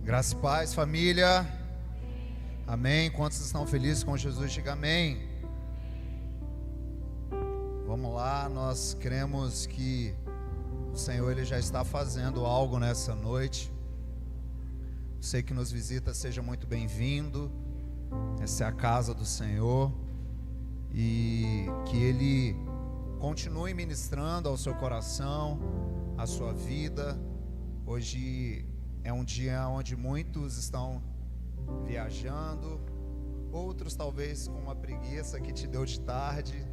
Graça e paz, família. Amém. Quantos estão felizes com Jesus? Diga amém. Vamos lá, nós cremos que o Senhor Ele já está fazendo algo nessa noite. Você que nos visita, seja muito bem-vindo. Essa é a casa do Senhor. E que Ele continue ministrando ao seu coração, à sua vida. Hoje é um dia onde muitos estão viajando, outros talvez com uma preguiça que te deu de tarde,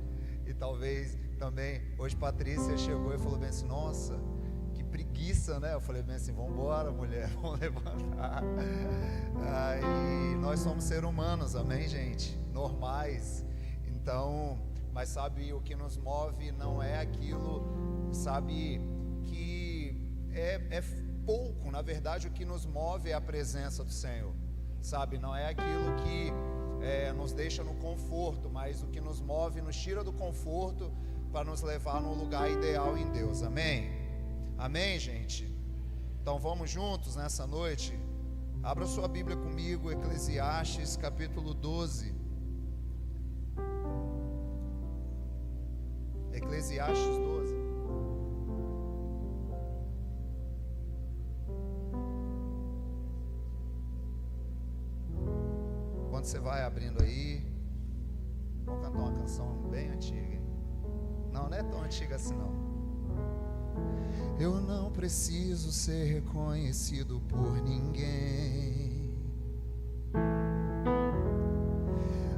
e talvez também, hoje Patrícia chegou e falou bem assim, nossa, que preguiça, né? Eu falei bem assim, vamos embora, mulher, vamos levantar. Aí nós somos seres humanos, amém, gente? Normais. Então, mas sabe, o que nos move não é aquilo, sabe, que é pouco. Na verdade, o que nos move é a presença do Senhor, sabe? Não é aquilo que nos deixa no conforto, mas o que nos move, nos tira do conforto para nos levar no lugar ideal em Deus, amém? Amém, gente? Então vamos juntos nessa noite. Abra sua Bíblia comigo, Eclesiastes capítulo 12. Eclesiastes 12. Quando você vai abrindo aí, vou cantar uma canção bem antiga, hein? Não é tão antiga assim não. Eu não preciso ser reconhecido por ninguém.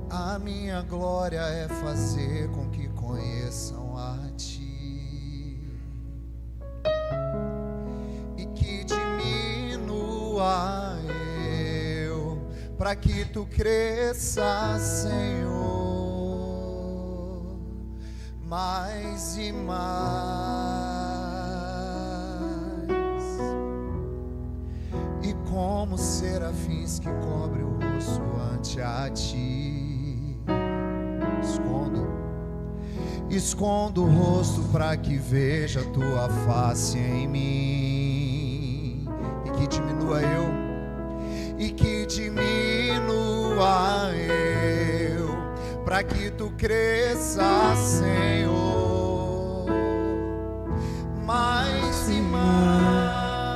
A minha glória é fazer com que conheçam a Ti, e que diminua eu, para que Tu cresça, Senhor, mais e mais. E como serafins que cobrem o rosto ante a Ti, escondo o rosto para que veja Tua face em mim, e que diminua eu, para que Tu cresça, Senhor, mais e mais.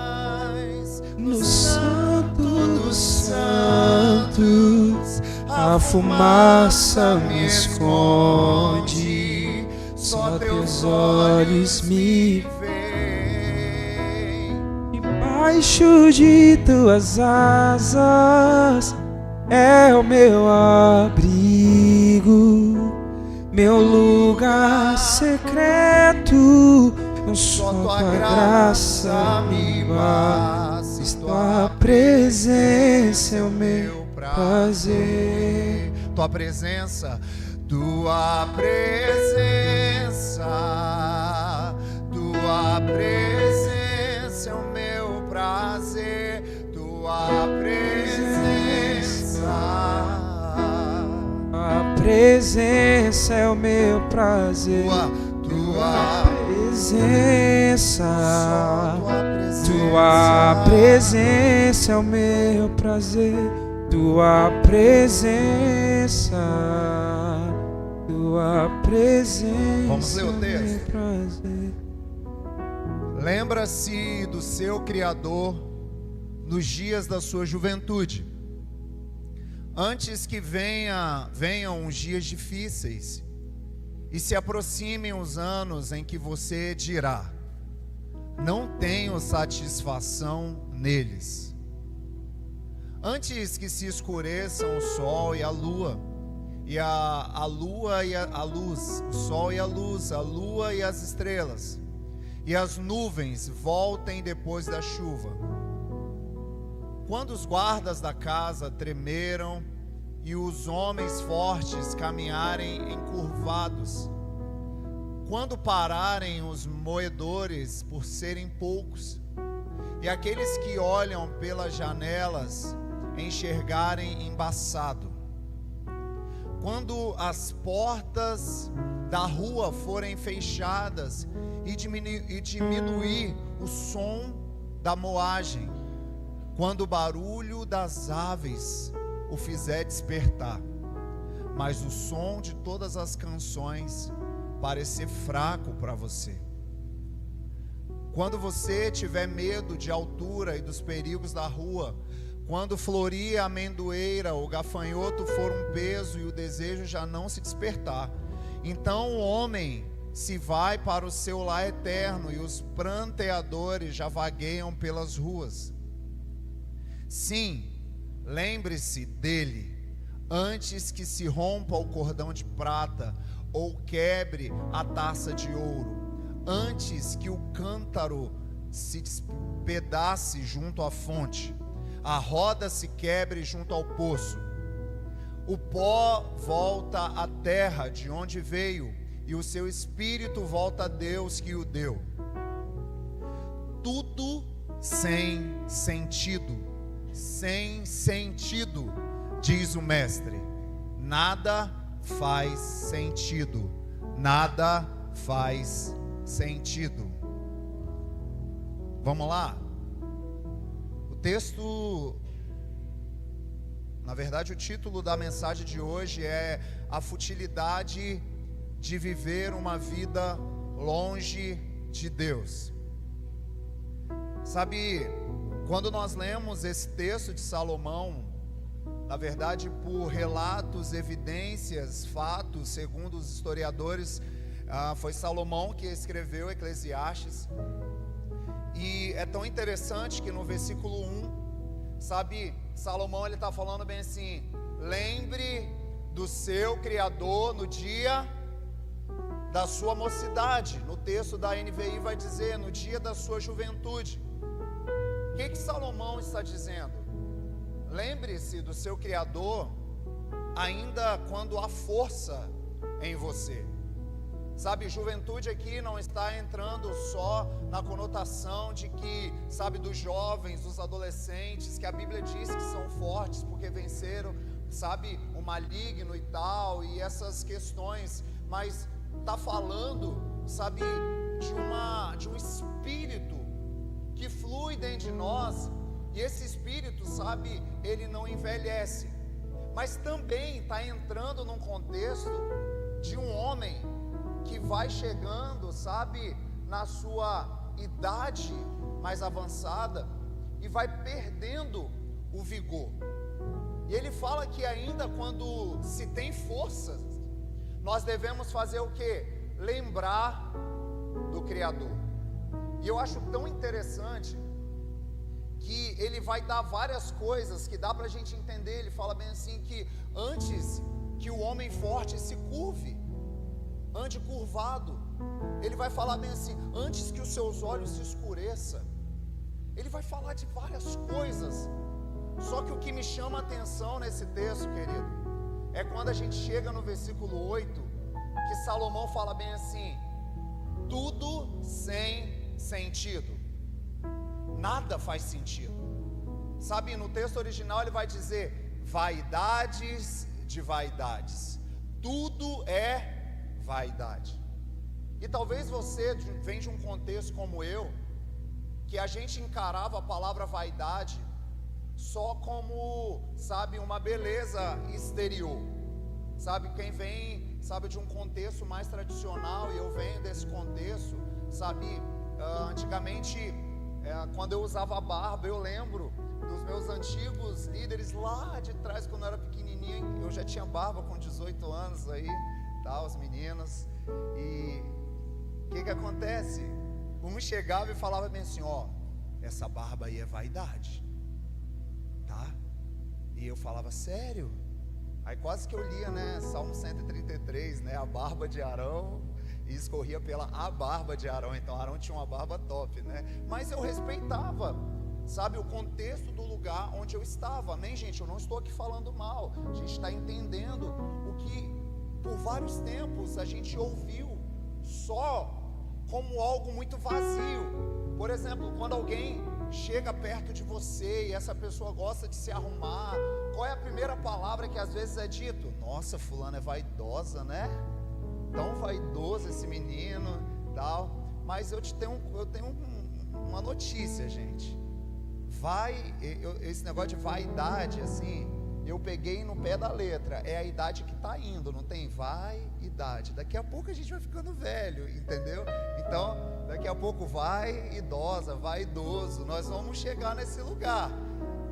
No Santo dos Santos, a fumaça me esconde, só Teus olhos me veem. Debaixo de Tuas asas é o meu abrigo, meu lugar secreto. Só Tua graça me basta, Tua presença é o meu prazer. Tua presença é o meu prazer. Tua presença é o meu prazer. Tua presença é o meu prazer. Tua presença Vamos ler o texto. é o meu prazer. Lembra-se do seu Criador nos dias da sua juventude, antes que venham os dias difíceis e se aproximem os anos em que você dirá: não tenho satisfação neles. Antes que se escureçam o sol e a lua, e a lua e a luz, o sol e a luz, a lua e as estrelas, e as nuvens voltem depois da chuva. Quando os guardas da casa tremeram e os homens fortes caminharem encurvados, quando pararem os moedores por serem poucos, e aqueles que olham pelas janelas enxergarem embaçado, quando as portas da rua forem fechadas e diminuir o som da moagem, quando o barulho das aves o fizer despertar, mas o som de todas as canções parecer fraco para você. Quando você tiver medo de altura e dos perigos da rua, quando florir a amendoeira, o gafanhoto for um peso e o desejo já não se despertar, então o homem se vai para o seu lar eterno e os pranteadores já vagueiam pelas ruas. Sim, lembre-se dele antes que se rompa o cordão de prata ou quebre a taça de ouro, antes que o cântaro se despedace junto à fonte, a roda se quebre junto ao poço. O pó volta à terra de onde veio, e o seu espírito volta a Deus que o deu. Tudo sem sentido, diz o mestre. Nada faz sentido, nada faz sentido. Vamos lá? O texto, na verdade, o título da mensagem de hoje é a futilidade de viver uma vida longe de Deus. Sabe, quando nós lemos esse texto de Salomão, na verdade, por relatos, evidências, fatos, segundo os historiadores, foi Salomão que escreveu Eclesiastes. E é tão interessante que no versículo 1, sabe, Salomão ele está falando bem assim: lembre do seu Criador no dia da sua mocidade. No texto da NVI vai dizer, no dia da sua juventude. O que Salomão está dizendo? Lembre-se do seu Criador ainda quando há força em você. Sabe, juventude aqui não está entrando só na conotação de que, sabe, dos jovens, dos adolescentes, que a Bíblia diz que são fortes porque venceram, sabe, o maligno e tal, e essas questões, mas está falando, sabe, de um espírito que flui dentro de nós, e esse espírito, sabe, ele não envelhece, mas também está entrando num contexto de um homem que vai chegando, sabe, na sua idade mais avançada e vai perdendo o vigor. E ele fala que ainda quando se tem forças, nós devemos fazer o quê? Lembrar do Criador. E eu acho tão interessante que ele vai dar várias coisas que dá para a gente entender. Ele fala bem assim que antes que o homem forte se curve, ande curvado. Ele vai falar bem assim, antes que os seus olhos se escureçam. Ele vai falar de várias coisas. Só que o que me chama a atenção nesse texto, querido, é quando a gente chega no versículo 8, que Salomão fala bem assim: tudo sem sentido, nada faz sentido. Sabe, no texto original ele vai dizer vaidades de vaidades, tudo é vaidade. E talvez você venha de um contexto como eu, que a gente encarava a palavra vaidade só como, sabe, uma beleza exterior. Sabe, quem vem, sabe, de um contexto mais tradicional, e eu venho desse contexto, sabe, antigamente, quando eu usava barba, eu lembro dos meus antigos líderes lá de trás, quando eu era pequenininho, eu já tinha barba com 18 anos aí, os meninos, e o que acontece? Um chegava e falava bem assim: ó, essa barba aí é vaidade, tá? E eu falava, sério? Aí quase que eu lia, né, Salmo 133, né, a barba de Arão, e escorria pela a barba de Arão. Então Arão tinha uma barba top, né? Mas eu respeitava, sabe, o contexto do lugar onde eu estava. Amém, gente? Eu não estou aqui falando mal, a gente está entendendo o que por vários tempos a gente ouviu só como algo muito vazio. Por exemplo, quando alguém chega perto de você e essa pessoa gosta de se arrumar, qual é a primeira palavra que às vezes é dito? Nossa, fulano é vaidosa, né? Tão vaidoso esse menino, tal. Mas eu tenho uma notícia, gente. esse negócio de vaidade, assim, eu peguei no pé da letra. É a idade que está indo, não tem vaidade. Daqui a pouco a gente vai ficando velho, entendeu? Então, daqui a pouco vai idosa, vai idoso. Nós vamos chegar nesse lugar,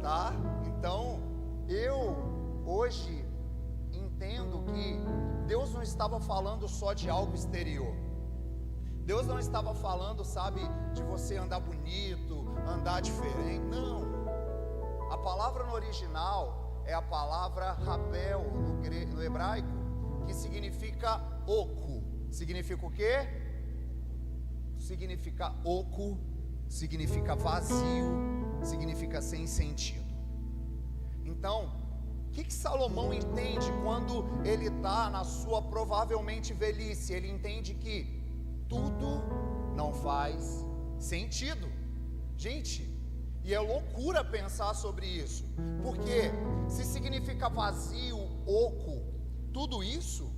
tá? Então, eu hoje entendo que Deus não estava falando só de algo exterior. Deus não estava falando, sabe, de você andar bonito, andar diferente. Não. A palavra no original é a palavra rabel no hebraico, que significa oco. Significa o quê? Significa oco, significa vazio, significa sem sentido. Então, o que Salomão entende quando ele está na sua provavelmente velhice? Ele entende que tudo não faz sentido. Gente, e é loucura pensar sobre isso, porque se significa vazio, oco, tudo isso,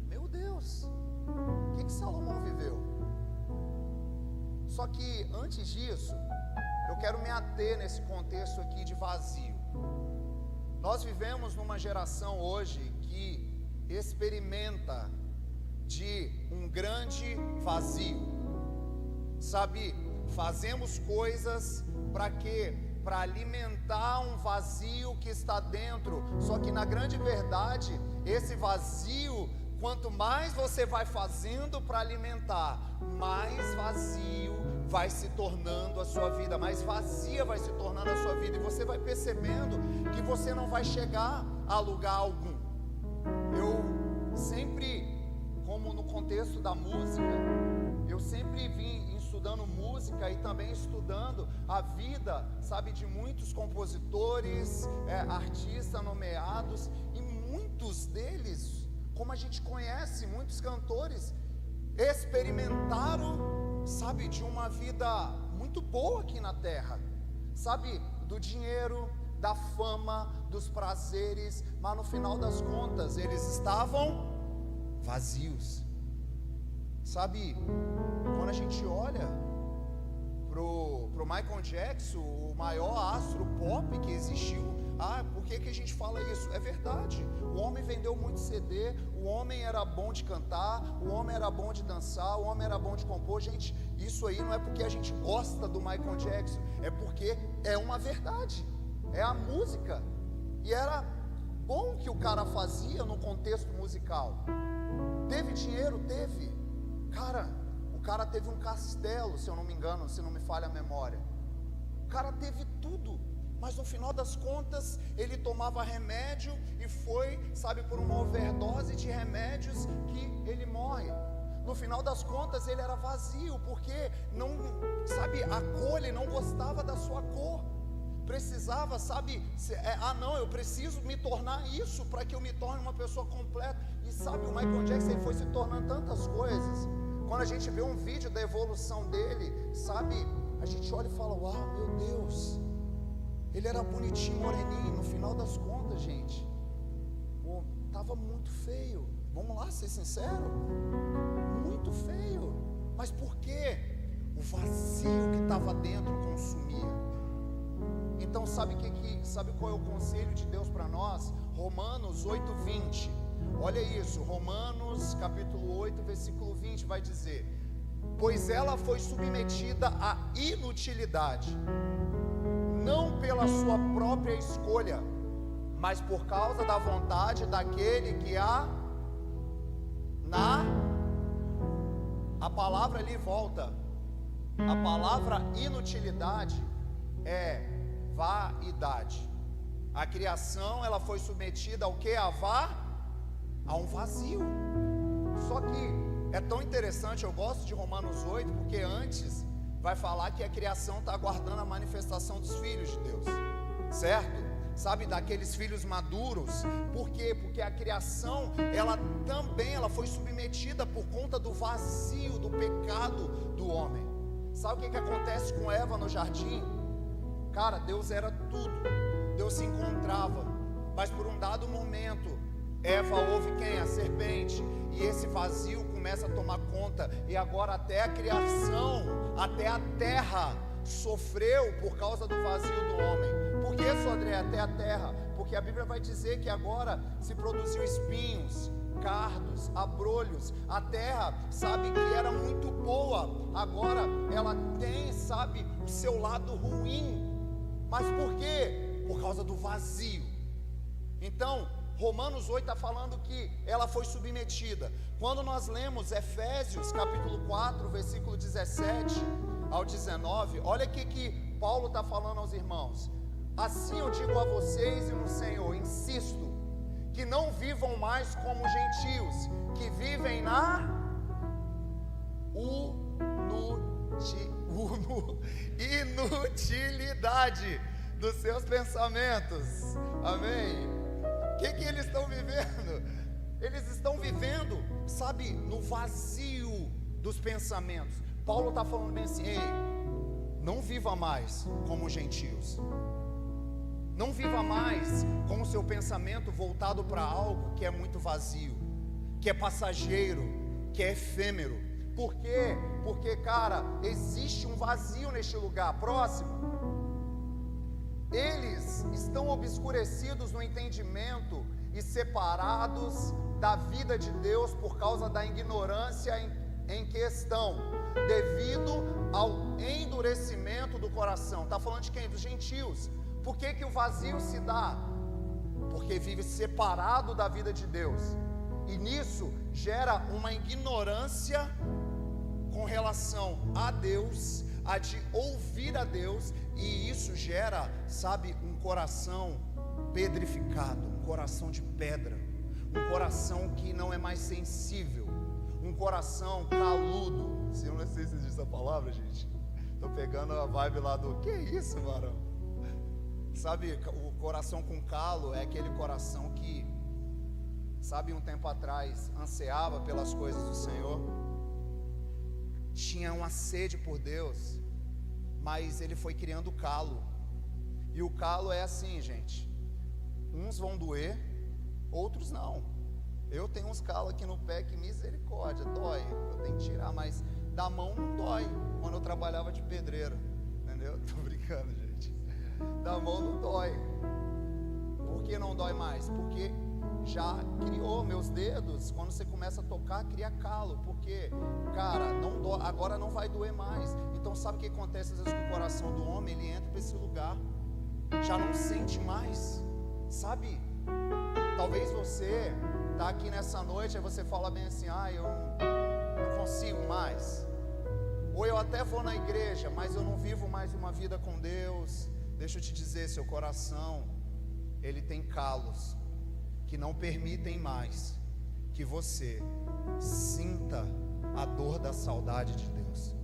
meu Deus, o que Salomão viveu? Só que antes disso, eu quero me ater nesse contexto aqui de vazio. Nós vivemos numa geração hoje que experimenta de um grande vazio, sabe? Fazemos coisas para quê? Para alimentar um vazio que está dentro. Só que na grande verdade, esse vazio, quanto mais você vai fazendo para alimentar, mais vazio vai se tornando a sua vida, mais vazia vai se tornando a sua vida, e você vai percebendo que você não vai chegar a lugar algum. Eu sempre, como no contexto da música, eu sempre vim estudando música e também estudando a vida, sabe, de muitos compositores, artistas nomeados, e muitos deles, como a gente conhece, muitos cantores experimentaram, sabe, de uma vida muito boa aqui na terra, sabe, do dinheiro, da fama, dos prazeres, mas no final das contas eles estavam vazios. Sabe, quando a gente olha pro Michael Jackson, o maior astro pop que existiu, por que a gente fala isso? É verdade, o homem vendeu muito CD, o homem era bom de cantar, o homem era bom de dançar, o homem era bom de compor. Gente, isso aí não é porque a gente gosta do Michael Jackson, é porque é uma verdade, é a música, e era bom que o cara fazia no contexto musical. Teve dinheiro? Teve. Cara, o cara teve um castelo, se eu não me engano, se não me falha a memória. O cara teve tudo, mas no final das contas, ele tomava remédio e foi, sabe, por uma overdose de remédios que ele morre. No final das contas, ele era vazio, porque não, sabe, a cor, ele não gostava da sua cor. Precisava, sabe, não, eu preciso me tornar isso para que eu me torne uma pessoa completa. E sabe, o Michael Jackson, ele foi se tornando tantas coisas. Quando a gente vê um vídeo da evolução dele, sabe, a gente olha e fala, uau, meu Deus, ele era bonitinho, moreninho. No final das contas, gente, estava muito feio. Vamos lá, ser sincero, muito feio. Mas por quê? O vazio que estava dentro consumia. Então sabe qual é o conselho de Deus para nós? Romanos 8:20. Olha isso, Romanos capítulo 8, versículo 20 vai dizer: pois ela foi submetida à inutilidade, não pela sua própria escolha, mas por causa da vontade daquele que a palavra ali volta. A palavra inutilidade é vaidade. A criação, ela foi submetida ao que? A um vazio. Só que é tão interessante, eu gosto de Romanos 8, porque antes vai falar que a criação está aguardando a manifestação dos filhos de Deus, certo? Sabe, daqueles filhos maduros. Por quê? Porque a criação, ela foi submetida por conta do vazio, do pecado do homem. Sabe o que acontece com Eva no jardim? Cara, Deus era tudo, Deus se encontrava, mas por um dado momento, Eva ouve quem? A serpente, e esse vazio começa a tomar conta, e agora até a criação, até a terra, sofreu por causa do vazio do homem. Por que, Sodré? Até a terra. Porque a Bíblia vai dizer que agora se produziu espinhos, cardos, abrolhos. A terra, sabe, que era muito boa, agora ela tem, sabe, o seu lado ruim. Mas por quê? Por causa do vazio. Então, Romanos 8 está falando que ela foi submetida. Quando nós lemos Efésios capítulo 4, versículo 17 ao 19, olha o que Paulo está falando aos irmãos. Assim eu digo a vocês e no Senhor, insisto, que não vivam mais como gentios, que vivem na inutilidade dos seus pensamentos. Amém? O que eles estão vivendo? Eles estão vivendo, sabe, no vazio dos pensamentos. Paulo está falando bem assim: ei, não viva mais como gentios. Não viva mais com o seu pensamento voltado para algo que é muito vazio, que é passageiro, que é efêmero. Por quê? Porque, cara, existe um vazio neste lugar. Próximo. Eles estão obscurecidos no entendimento e separados da vida de Deus por causa da ignorância em que estão, devido ao endurecimento do coração. Está falando de quem? Dos gentios. Por que o vazio se dá? Porque vive separado da vida de Deus. E nisso gera uma ignorância com relação a Deus, a de ouvir a Deus. E isso gera, sabe, um coração pedrificado, um coração de pedra, um coração que não é mais sensível, um coração caludo. Eu não sei se existe essa palavra, gente. Estou pegando a vibe lá do, que é isso, varão? Sabe, o coração com calo é aquele coração que, sabe, um tempo atrás ansiava pelas coisas do Senhor, tinha uma sede por Deus, mas ele foi criando calo. E o calo é assim, gente, uns vão doer, outros não. Eu tenho uns calos aqui no pé que misericórdia, dói, eu tenho que tirar, mas da mão não dói, quando eu trabalhava de pedreiro, entendeu? Tô brincando, gente. Da mão não dói. Por que não dói mais? Porque já criou meus dedos. Quando você começa a tocar, cria calo. Porque, cara, não dói, agora não vai doer mais. Então sabe o que acontece às vezes com o coração do homem? Ele entra para esse lugar, já não sente mais. Sabe? Talvez você tá aqui nessa noite, aí você fala bem assim: ah, eu não consigo mais. Ou eu até vou na igreja, mas eu não vivo mais uma vida com Deus. Deixa eu te dizer, seu coração, ele tem calos que não permitem mais que você sinta a dor da saudade de Deus.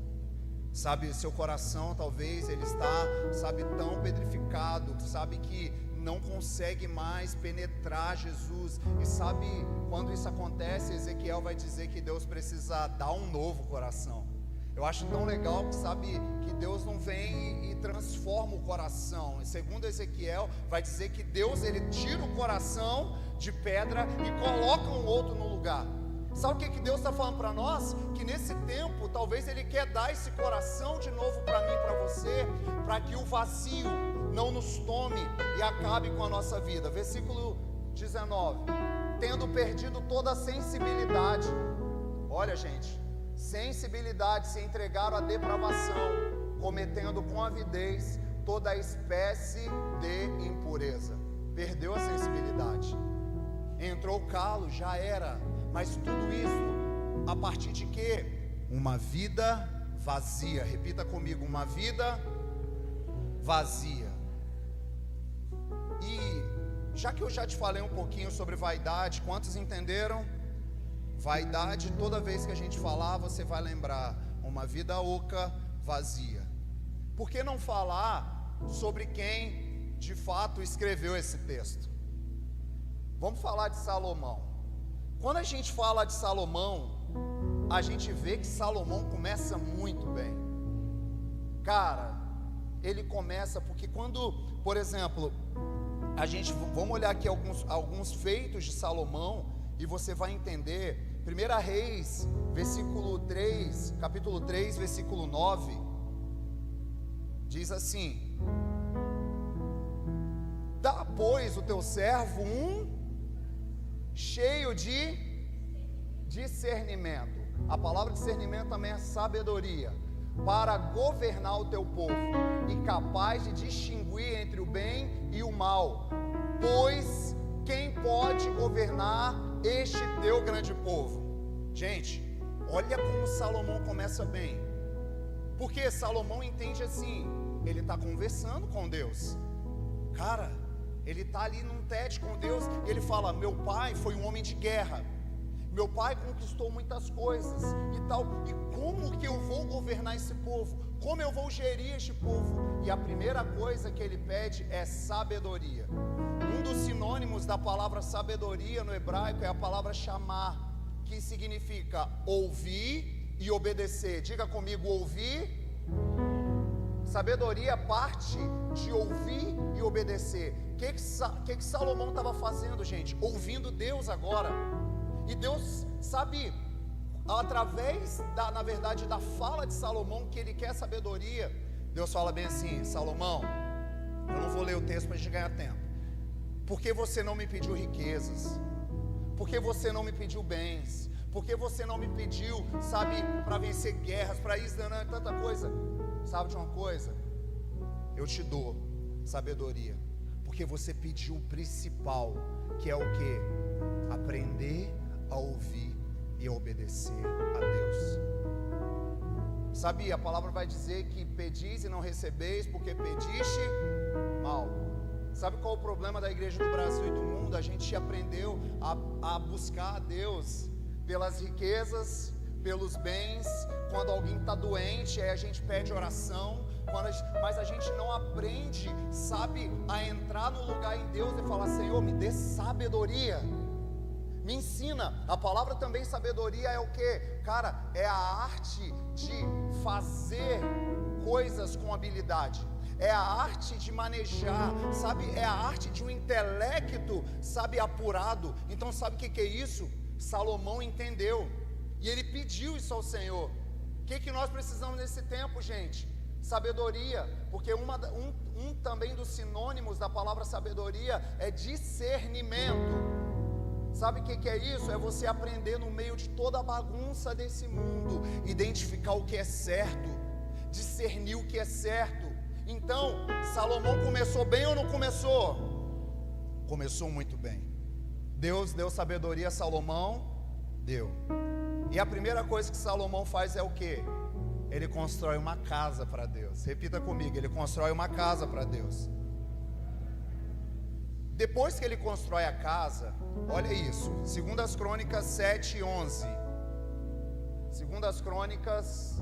Sabe, seu coração talvez ele está, sabe, tão pedrificado, sabe, que não consegue mais penetrar Jesus. E sabe, quando isso acontece, Ezequiel vai dizer que Deus precisa dar um novo coração. Eu acho tão legal que, sabe, que Deus não vem e transforma o coração. Segundo Ezequiel, vai dizer que Deus, ele tira o coração de pedra e coloca um outro no lugar. Sabe o que Deus está falando para nós? Que nesse tempo, talvez Ele quer dar esse coração de novo para mim e para você, para que o vazio não nos tome e acabe com a nossa vida. Versículo 19: tendo perdido toda a sensibilidade. Olha, gente, sensibilidade, se entregaram à depravação, cometendo com avidez toda espécie de impureza. Perdeu a sensibilidade, entrou o calo, já era. Mas tudo isso a partir de quê? Uma vida vazia. Repita comigo: uma vida vazia. E já que eu já te falei um pouquinho sobre vaidade, quantos entenderam? Vaidade, toda vez que a gente falar, você vai lembrar: uma vida oca, vazia. Por que não falar sobre quem de fato escreveu esse texto? Vamos falar de Salomão. Quando a gente fala de Salomão, a gente vê que Salomão começa muito bem. Cara, ele começa porque quando, por exemplo, vamos olhar aqui alguns feitos de Salomão, e você vai entender. 1 Reis, capítulo 3, versículo 9. Diz assim: dá, pois, o teu servo cheio de discernimento. A palavra discernimento também é sabedoria, para governar o teu povo, e capaz de distinguir entre o bem e o mal. Pois quem pode governar este teu grande povo? Gente, olha como Salomão começa bem. Porque Salomão entende assim, ele está conversando com Deus. Cara, ele está ali num tete com Deus. Ele fala: meu pai foi um homem de guerra, meu pai conquistou muitas coisas e tal. E como que eu vou governar esse povo? Como eu vou gerir este povo? E a primeira coisa que ele pede é sabedoria. Um dos sinônimos da palavra sabedoria no hebraico é a palavra chamar, que significa ouvir e obedecer. Diga comigo: ouvir. Sabedoria parte de ouvir e obedecer. O que Salomão estava fazendo, gente? Ouvindo Deus agora. E Deus sabe, através na verdade da fala de Salomão, que ele quer sabedoria. Deus fala bem assim: Salomão, eu não vou ler o texto para a gente ganhar tempo. Porque você não me pediu riquezas? Porque você não me pediu bens? Porque você não me pediu, sabe, para vencer guerras, para isso, tanta coisa? Sabe de uma coisa? Eu te dou sabedoria, porque você pediu o principal, que é o quê? Aprender a ouvir e a obedecer a Deus. Sabia, a palavra vai dizer que pedis e não recebeis, porque pediste mal. Sabe qual é o problema da igreja do Brasil e do mundo? A gente aprendeu a buscar a Deus pelas riquezas, pelos bens. Quando alguém está doente, aí a gente pede oração. Mas a gente não aprende, sabe, a entrar no lugar em Deus e falar: Senhor, me dê sabedoria, me ensina. A palavra também sabedoria é o que? Cara, é a arte de fazer coisas com habilidade, é a arte de manejar, sabe, é a arte de um intelecto, sabe, apurado. Então sabe o que é isso? Salomão entendeu, e ele pediu isso ao Senhor. O que nós precisamos nesse tempo, gente? Sabedoria, porque um também dos sinônimos da palavra sabedoria é discernimento. Sabe o que é isso? É você aprender no meio de toda a bagunça desse mundo, identificar o que é certo, discernir o que é certo. Então, Salomão começou bem ou não começou? Começou muito bem. Deus deu sabedoria a Salomão? Deu. E a primeira coisa que Salomão faz é o quê? Ele constrói uma casa para Deus. Repita comigo: ele constrói uma casa para Deus. Depois que ele constrói a casa, olha isso, 2 Crônicas 7:11. 2 Crônicas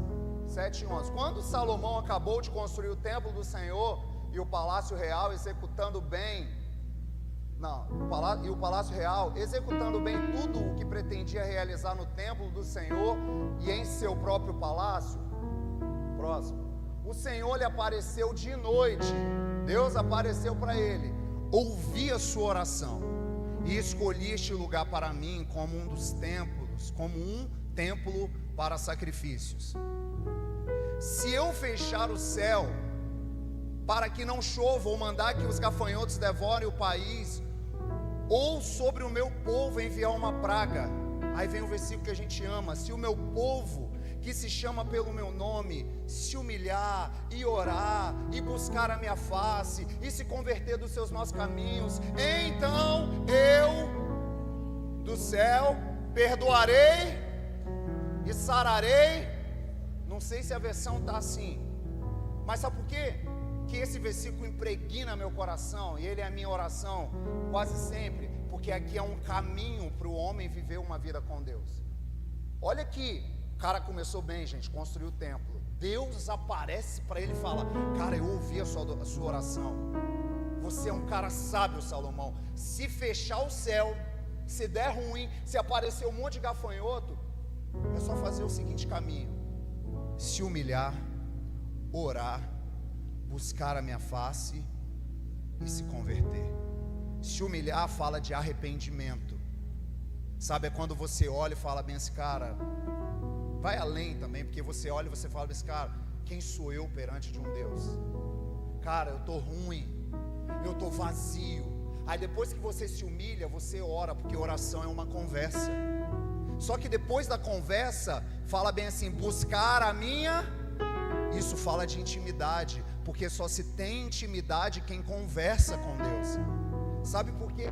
7:11. Quando Salomão acabou de construir o templo do Senhor e o palácio real, executando bem tudo o que pretendia realizar no templo do Senhor e em seu próprio palácio. Próximo. O Senhor lhe apareceu de noite. Deus apareceu para ele. Ouvi a sua oração e escolhi este lugar para mim como um templo para sacrifícios. Se eu fechar o céu para que não chova, ou mandar que os gafanhotos devorem o país, ou sobre o meu povo enviar uma praga, aí vem o versículo que a gente ama: se o meu povo, que se chama pelo meu nome, se humilhar e orar e buscar a minha face e se converter dos seus maus caminhos, então eu do céu perdoarei e sararei. Não sei se a versão está assim, mas sabe por quê? Que esse versículo impregna meu coração, e ele é a minha oração quase sempre, porque aqui é um caminho para o homem viver uma vida com Deus. Olha aqui, o cara começou bem, gente, construiu o templo. Deus aparece para ele e fala: cara, eu ouvi a sua oração. Você é um cara sábio, Salomão. Se fechar o céu, se der ruim, se aparecer um monte de gafanhoto, é só fazer o seguinte caminho: se humilhar, orar, buscar a minha face e se converter. Se humilhar fala de arrependimento. Sabe, é quando você olha e fala bem assim: cara, vai além também, porque você olha e você fala: esse cara, quem sou eu perante de um Deus? Cara, eu estou ruim, eu estou vazio. Aí depois que você se humilha, você ora, porque oração é uma conversa. Só que depois da conversa, fala bem assim, buscar a minha. Isso fala de intimidade, porque só se tem intimidade quem conversa com Deus. Sabe por quê?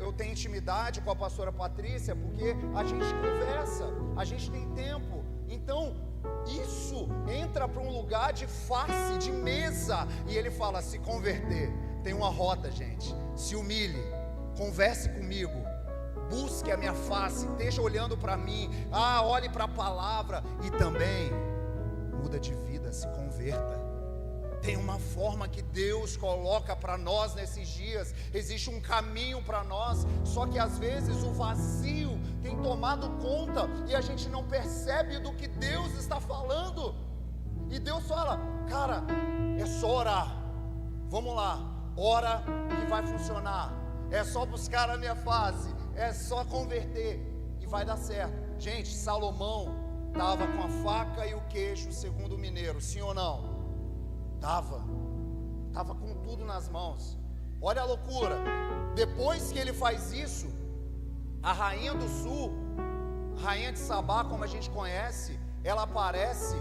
Eu tenho intimidade com a pastora Patrícia, porque a gente conversa, a gente tem tempo. Então, isso entra para um lugar de face, de mesa. E ele fala, se converter, tem uma rota, gente. Se humilhe, converse comigo, busque a minha face, esteja olhando para mim, olhe para a palavra. E também, muda de vida, se converta. Tem uma forma que Deus coloca para nós nesses dias. Existe um caminho para nós. Só que às vezes o vazio tem tomado conta e a gente não percebe do que Deus está falando. E Deus fala, cara, é só orar. Vamos lá, ora que vai funcionar. É só buscar a minha face, é só converter e vai dar certo. Gente, Salomão estava com a faca e o queijo, segundo o mineiro, sim ou não? Estava com tudo nas mãos. Olha a loucura. Depois que ele faz isso, a rainha do sul, rainha de Sabá, como a gente conhece, ela aparece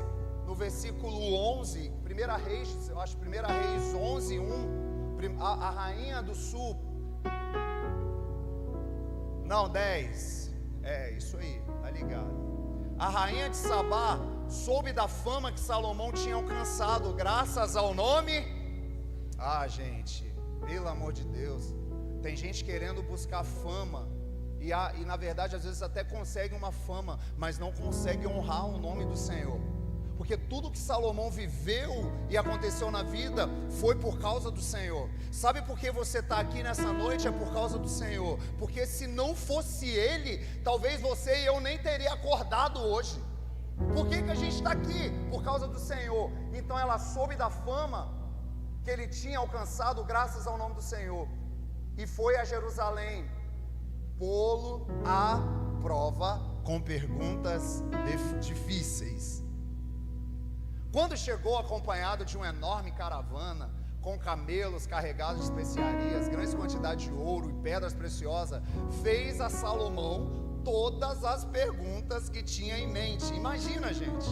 no versículo 11, 1 Reis, eu acho 1 Reis 11, 1, a rainha do sul, não, 10, isso aí, tá ligado. A rainha de Sabá soube da fama que Salomão tinha alcançado, graças ao nome. Gente, pelo amor de Deus, tem gente querendo buscar fama, e na verdade às vezes até consegue uma fama, mas não consegue honrar o nome do Senhor. Porque tudo que Salomão viveu e aconteceu na vida foi por causa do Senhor. Sabe por que você está aqui nessa noite? É por causa do Senhor. Porque se não fosse Ele, talvez você e eu nem teria acordado hoje. Por que a gente está aqui? Por causa do Senhor. Então ela soube da fama que ele tinha alcançado graças ao nome do Senhor, e foi a Jerusalém pô-lo à prova com perguntas difíceis. Quando chegou acompanhado de uma enorme caravana, com camelos carregados de especiarias, grande quantidade de ouro e pedras preciosas, fez a Salomão todas as perguntas que tinha em mente. Imagina, gente,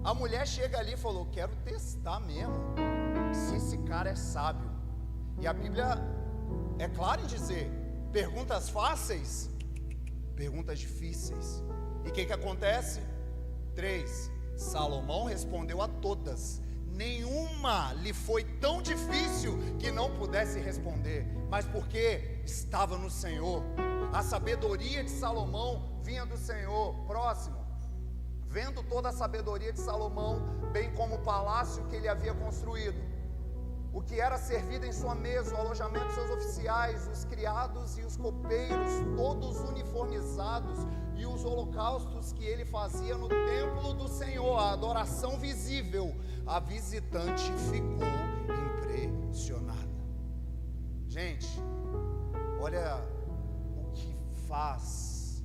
a mulher chega ali e falou, quero testar mesmo, se esse cara é sábio. E a Bíblia é clara em dizer, perguntas fáceis, perguntas difíceis. E o que acontece? 3, Salomão respondeu a todas, nenhuma lhe foi tão difícil que não pudesse responder, mas porque estava no Senhor. A sabedoria de Salomão vinha do Senhor. Próximo. Vendo toda a sabedoria de Salomão, bem como o palácio que ele havia construído, o que era servido em sua mesa, o alojamento de seus oficiais, os criados e os copeiros, todos uniformizados, e os holocaustos que ele fazia no templo do Senhor, a adoração visível, a visitante ficou impressionada. Gente, olha o que faz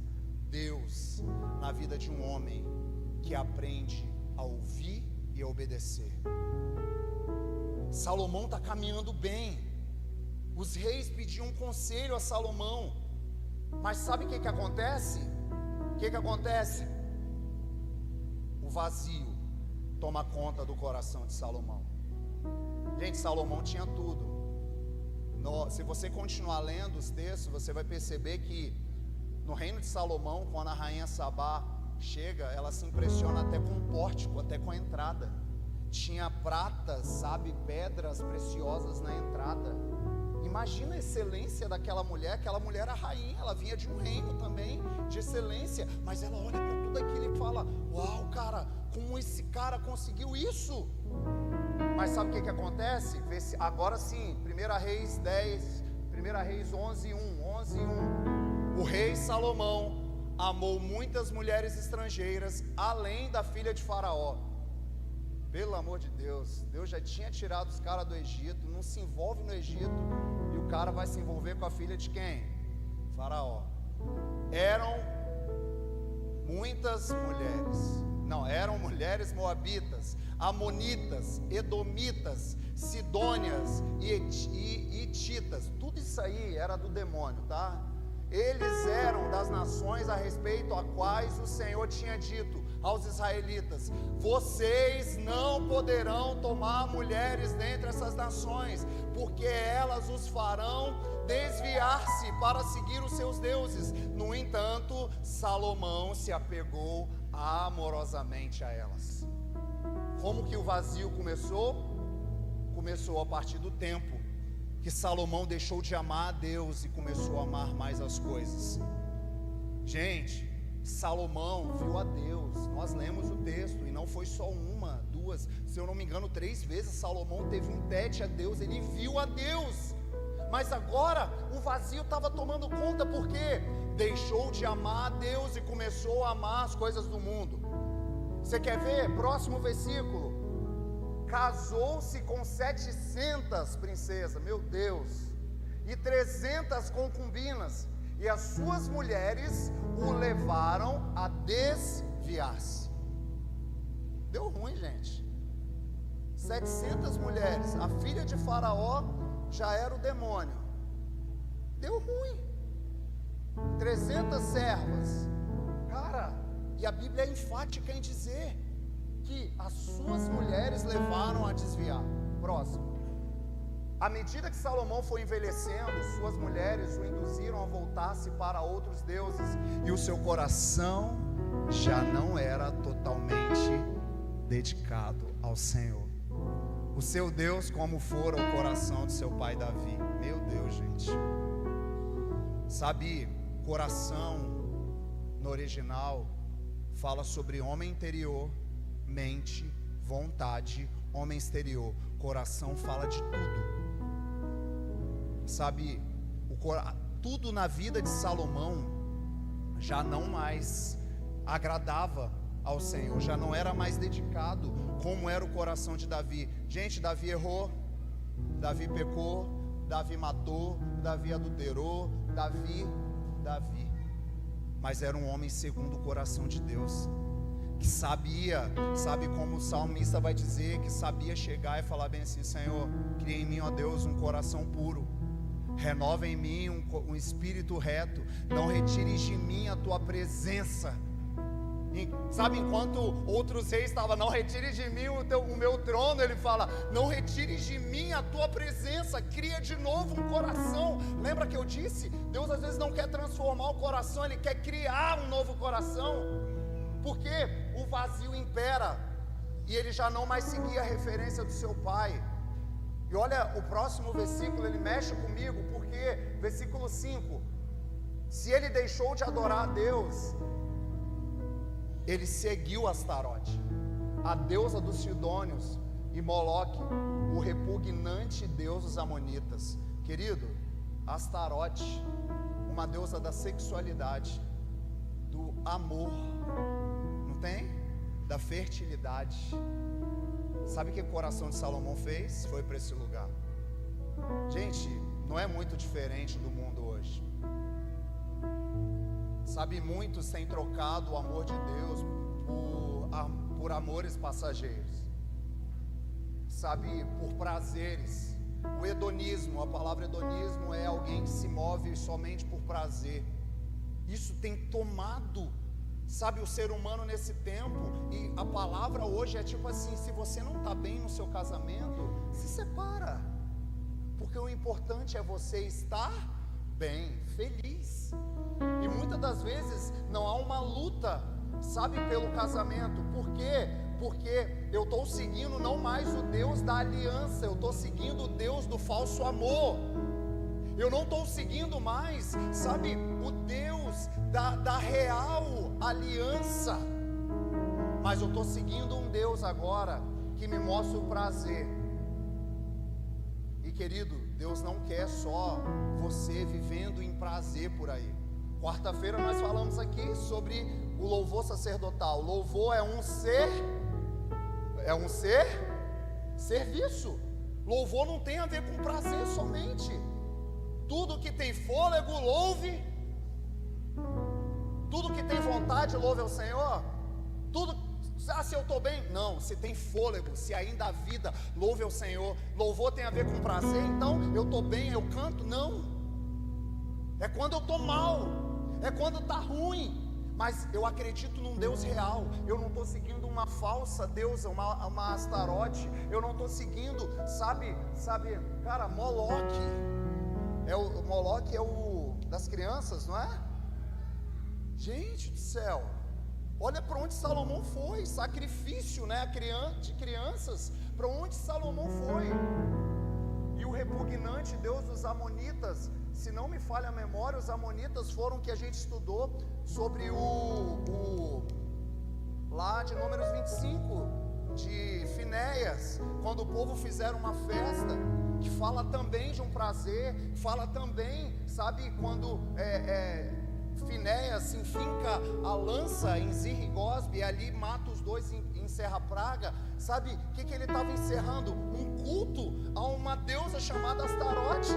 Deus na vida de um homem que aprende a ouvir e a obedecer. Salomão está caminhando bem. Os reis pediam um conselho a Salomão, mas sabe o que acontece? O que acontece? O vazio toma conta do coração de Salomão. Gente, Salomão tinha tudo. Se você continuar lendo os textos, você vai perceber que no reino de Salomão, quando a rainha Sabá chega, ela se impressiona até com o pórtico, até com a entrada. Tinha prata, sabe, pedras preciosas na entrada. Imagina a excelência daquela mulher. Aquela mulher era rainha, ela vinha de um reino também de excelência, mas ela olha para tudo aquilo e fala, uau, cara, como esse cara conseguiu isso? Mas sabe o que acontece? Agora sim, 1 Reis 10, 1 Reis 11, 1. O rei Salomão amou muitas mulheres estrangeiras, além da filha de Faraó. Pelo amor de Deus, Deus já tinha tirado os caras do Egito, não se envolve no Egito, e o cara vai se envolver com a filha de quem? Faraó. Eram muitas mulheres, eram mulheres moabitas, amonitas, edomitas, sidônias e hititas. Tudo isso aí era do demônio, tá? Eles eram das nações a respeito a quais o Senhor tinha dito aos israelitas: vocês não poderão tomar mulheres dentre essas nações, porque elas os farão desviar-se para seguir os seus deuses. No entanto, Salomão se apegou amorosamente a elas. Como que o vazio começou? Começou a partir do tempo que Salomão deixou de amar a Deus e começou a amar mais as coisas. Gente, Salomão viu a Deus. Nós lemos o texto e não foi só uma, duas, se eu não me engano 3 vezes Salomão teve um tete a Deus. Ele viu a Deus. Mas agora o vazio estava tomando conta, porque deixou de amar a Deus e começou a amar as coisas do mundo. Você quer ver? Próximo versículo. Casou-se com 700 princesas, meu Deus, e 300 concubinas, e as suas mulheres o levaram a desviar-se. Deu ruim, gente. 700 mulheres, a filha de Faraó já era o demônio. Deu ruim. 300 servas. Cara, e a Bíblia é enfática em dizer que as suas mulheres levaram a desviar. Próximo. À medida que Salomão foi envelhecendo, suas mulheres o induziram a voltar-se para outros deuses, e o seu coração já não era totalmente dedicado ao Senhor. O seu Deus, como fora o coração de seu pai Davi. Meu Deus, gente. Sabe, coração no original fala sobre homem interior, mente, vontade, homem exterior. Coração fala de tudo. Sabe, tudo na vida de Salomão já não mais agradava ao Senhor, já não era mais dedicado como era o coração de Davi. Gente, Davi errou, Davi pecou, Davi matou, Davi adulterou, Davi, mas era um homem segundo o coração de Deus, que sabia, sabe como o salmista vai dizer, que sabia chegar e falar bem assim: Senhor, cria em mim, ó Deus, um coração puro, renova em mim um espírito reto, não retires de mim a tua presença. Sabe, enquanto outros reis estavam: não retires de mim o meu trono, ele fala: não retires de mim a tua presença, cria de novo um coração. Lembra que eu disse? Deus às vezes não quer transformar o coração, Ele quer criar um novo coração, porque o vazio impera, e ele já não mais seguia a referência do seu pai. E olha o próximo versículo, ele mexe comigo, porque versículo 5: se ele deixou de adorar a Deus, ele seguiu Astarote, a deusa dos Sidônios, e Moloque, o repugnante deus dos Amonitas. Querido, Astarote, uma deusa da sexualidade, do amor, não tem? Da fertilidade. Sabe o que o coração de Salomão fez? Foi para esse lugar. Gente, não é muito diferente do mundo hoje. Sabe, muitos têm trocado o amor de Deus por amores passageiros. Sabe, por prazeres. O hedonismo, a palavra hedonismo é alguém que se move somente por prazer. Isso tem tomado, sabe, o ser humano nesse tempo. E a palavra hoje é tipo assim: se você não está bem no seu casamento, se separa, porque o importante é você estar bem, feliz. E muitas das vezes não há uma luta, sabe, pelo casamento. Por quê? Porque eu estou seguindo não mais o Deus da aliança, eu estou seguindo o Deus do falso amor. Eu não estou seguindo mais, sabe, o Deus da real aliança, mas eu estou seguindo um Deus agora que me mostra o prazer. E querido, Deus não quer só você vivendo em prazer por aí. Quarta-feira nós falamos aqui sobre o louvor sacerdotal. Louvor é um serviço. Louvor não tem a ver com prazer somente. Tudo que tem fôlego, louve. Tudo que tem vontade, louve ao Senhor. Tudo, se eu estou bem. Não, se tem fôlego, se ainda há vida, louve ao Senhor. Louvor tem a ver com prazer, então eu estou bem, eu canto. Não, é quando eu estou mal, é quando está ruim. Mas eu acredito num Deus real. Eu não estou seguindo uma falsa deusa, uma Astarote. Eu não estou seguindo, sabe, cara, Moloque. Moloque é o das crianças, não é? Gente do céu, olha para onde Salomão foi. Sacrifício, né, de crianças. Para onde Salomão foi? E o repugnante Deus dos Amonitas, se não me falha a memória, os Amonitas foram que a gente estudou sobre lá de Números 25, de Finéias, quando o povo fizeram uma festa, que fala também de um prazer, fala também, sabe, quando Finéias se enfinca a lança em Zirigosbe e ali mata os dois e encerra a praga. Sabe o que ele estava encerrando? Um culto a uma deusa chamada Astarote.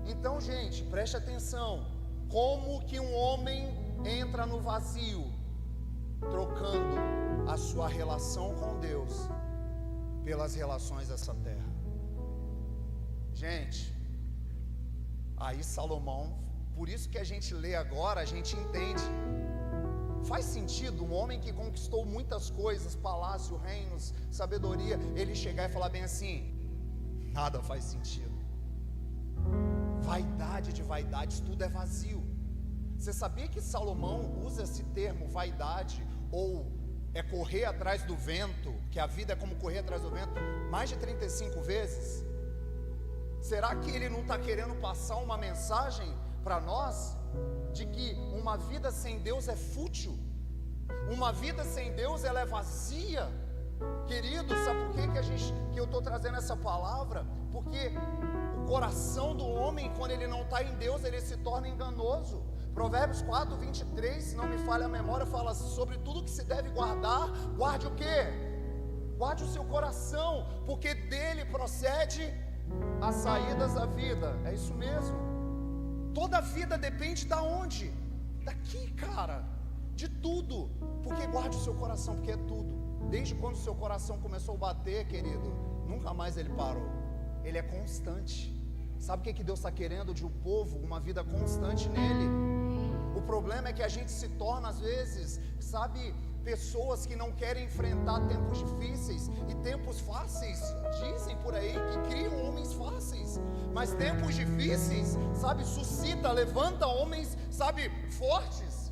Então, gente, preste atenção. Como que um homem entra no vazio? Trocando a sua relação com Deus pelas relações dessa terra. Gente, aí Salomão, por isso que a gente lê agora, a gente entende. Faz sentido um homem que conquistou muitas coisas, palácio, reinos, sabedoria, ele chegar e falar bem assim? Nada faz sentido. Vaidade de vaidades, tudo é vazio. Você sabia que Salomão usa esse termo vaidade, ou é correr atrás do vento, que a vida é como correr atrás do vento, mais de 35 vezes? Será que ele não está querendo passar uma mensagem para nós, de que uma vida sem Deus é fútil? Uma vida sem Deus, ela é vazia. Querido, sabe por que eu estou trazendo essa palavra? Porque o coração do homem, quando ele não está em Deus, ele se torna enganoso. Provérbios 4, 23, se não me falha a memória, fala sobre tudo que se deve guardar. Guarde o quê? Guarde o seu coração, porque dele procede as saídas da vida. É isso mesmo. Toda a vida depende da onde? Daqui, cara. De tudo. Porque guarde o seu coração, porque é tudo. Desde quando o seu coração começou a bater, querido, nunca mais ele parou. Ele é constante. Sabe o que Deus está querendo de um povo? Uma vida constante nele. O problema é que a gente se torna às vezes, sabe, pessoas que não querem enfrentar tempos difíceis e tempos fáceis. Dizem por aí que criam homens fáceis, mas tempos difíceis, sabe, suscita, levanta homens, sabe, fortes.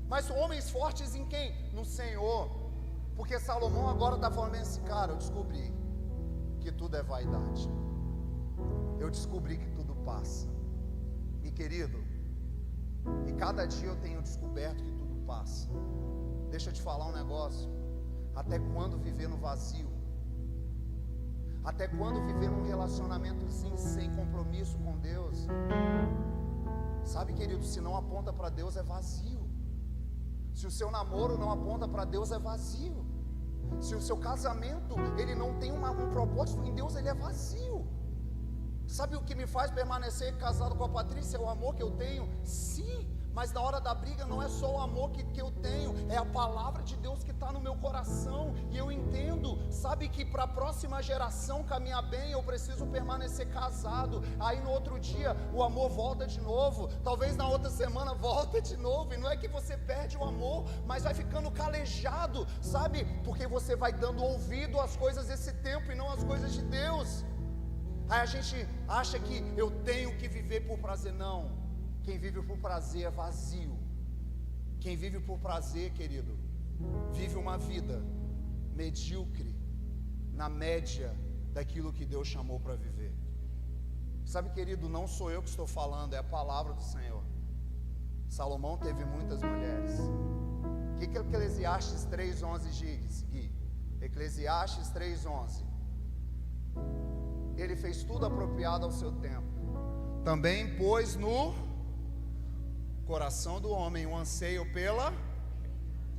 Mas homens fortes em quem? No Senhor. Porque Salomão agora está falando assim, cara, eu descobri que tudo é vaidade. Eu descobri que tudo passa. E querido, e cada dia eu tenho descoberto que tudo passa. Deixa eu te falar um negócio. Até quando viver no vazio? Até quando viver num relacionamentozinho sem compromisso com Deus? Sabe, querido, se não aponta para Deus é vazio. Se o seu namoro não aponta para Deus é vazio. Se o seu casamento ele não tem um propósito em Deus, ele é vazio. Sabe o que me faz permanecer casado com a Patrícia? É o amor que eu tenho? Sim, mas na hora da briga não é só o amor que eu tenho, é a palavra de Deus que está no meu coração. E eu entendo, sabe, que para a próxima geração caminhar bem, eu preciso permanecer casado. Aí no outro dia o amor volta de novo, talvez na outra semana volta de novo. E não é que você perde o amor, mas vai ficando calejado, sabe, porque você vai dando ouvido às coisas desse tempo e não às coisas de Deus. Aí a gente acha que eu tenho que viver por prazer. Não, quem vive por prazer é vazio. Quem vive por prazer, querido, vive uma vida medíocre, na média daquilo que Deus chamou para viver. Sabe, querido, não sou eu que estou falando, é a palavra do Senhor. Salomão teve muitas mulheres. O que Eclesiastes 3:11 diz? Eclesiastes 3:11. Ele fez tudo apropriado ao seu tempo. Também pôs no coração do homem um anseio pela...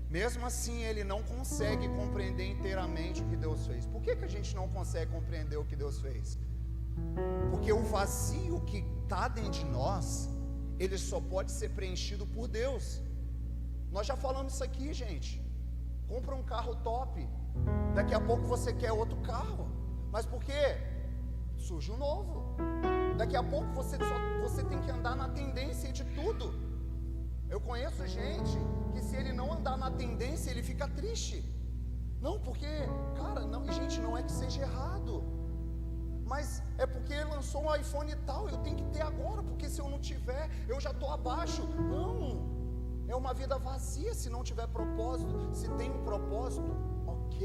Mesmo assim ele não consegue compreender inteiramente o que Deus fez. Por que a gente não consegue compreender o que Deus fez? Porque o vazio que está dentro de nós, ele só pode ser preenchido por Deus. Nós já falamos isso aqui, gente. compra um carro top, daqui a pouco você quer outro carro. Mas por quê? Surge um novo. Daqui a pouco você tem que andar na tendência de tudo. Eu conheço gente que se ele não andar na tendência, ele fica triste. Não, porque, cara, não, gente, não é que seja errado, mas é porque lançou um iPhone e tal, eu tenho que ter agora, porque se eu não tiver, eu já estou abaixo. Não, é uma vida vazia se não tiver propósito. Se tem um propósito, ok,